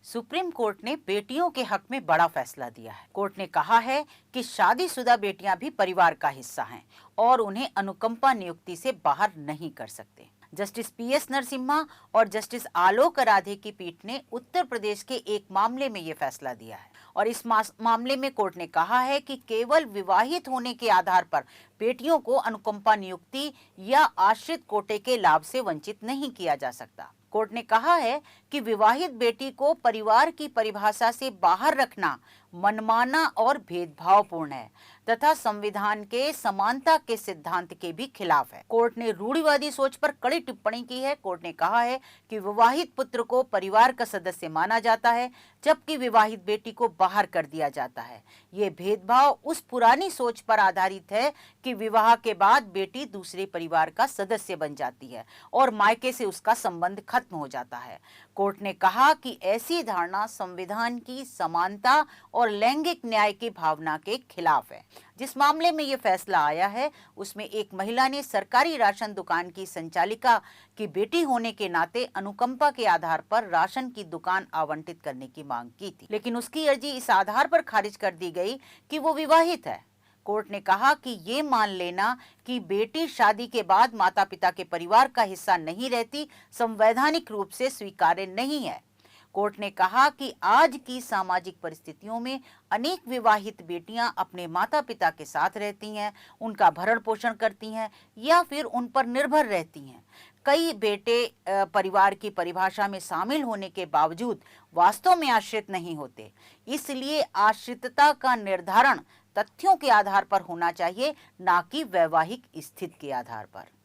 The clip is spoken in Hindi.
सुप्रीम कोर्ट ने बेटियों के हक में बड़ा फैसला दिया है। कोर्ट ने कहा है कि शादीशुदा बेटियां भी परिवार का हिस्सा हैं और उन्हें अनुकंपा नियुक्ति से बाहर नहीं कर सकते। जस्टिस पीएस नरसिम्हा और जस्टिस आलोक राधे की पीठ ने उत्तर प्रदेश के एक मामले में ये फैसला दिया है और इस मामले में कोर्ट ने कहा है कि केवल विवाहित होने के आधार पर बेटियों को अनुकंपा नियुक्ति या आश्रित कोटे के लाभ से वंचित नहीं किया जा सकता। कोर्ट ने कहा है कि विवाहित बेटी को परिवार की परिभाषा से बाहर रखना मनमाना और भेदभावपूर्ण है तथा संविधान के समानता के सिद्धांत के भी खिलाफ है। कोर्ट ने रूढ़िवादी सोच पर कड़ी टिप्पणी की है। कोर्ट ने कहा है कि विवाहित पुत्र को परिवार का सदस्य माना जाता है जबकि विवाहित बेटी को बाहर कर दिया जाता है। ये भेदभाव उस पुरानी सोच पर आधारित है कि विवाह के बाद बेटी दूसरे परिवार का सदस्य बन जाती है और मायके से उसका संबंध खत्म हो जाता है। कोर्ट ने कहा कि ऐसी धारणा संविधान की समानता और लैंगिक न्याय की भावना के खिलाफ है। जिस मामले में ये फैसला आया है उसमें एक महिला ने सरकारी राशन दुकान की संचालिका की बेटी होने के नाते अनुकंपा के आधार पर राशन की दुकान आवंटित करने की मांग की थी, लेकिन उसकी अर्जी इस आधार पर खारिज कर दी गई कि वो विवाहित है। कोर्ट ने कहा कि ये मान लेना कि बेटी शादी के बाद माता पिता के परिवार का हिस्सा नहीं रहती संवैधानिक रूप से स्वीकार्य नहीं है। कोर्ट ने कहा कि आज की सामाजिक परिस्थितियों में अनेक विवाहित बेटियां अपने माता पिता के साथ रहती हैं, उनका भरण पोषण करती हैं या फिर उन पर निर्भर रहती हैं। कई बेटे परिवार की परिभाषा में शामिल होने के बावजूद वास्तव में आश्रित नहीं होते। इसलिए आश्रितता का निर्धारण तथ्यों के आधार पर होना चाहिए, ना कि वैवाहिक स्थिति के आधार पर।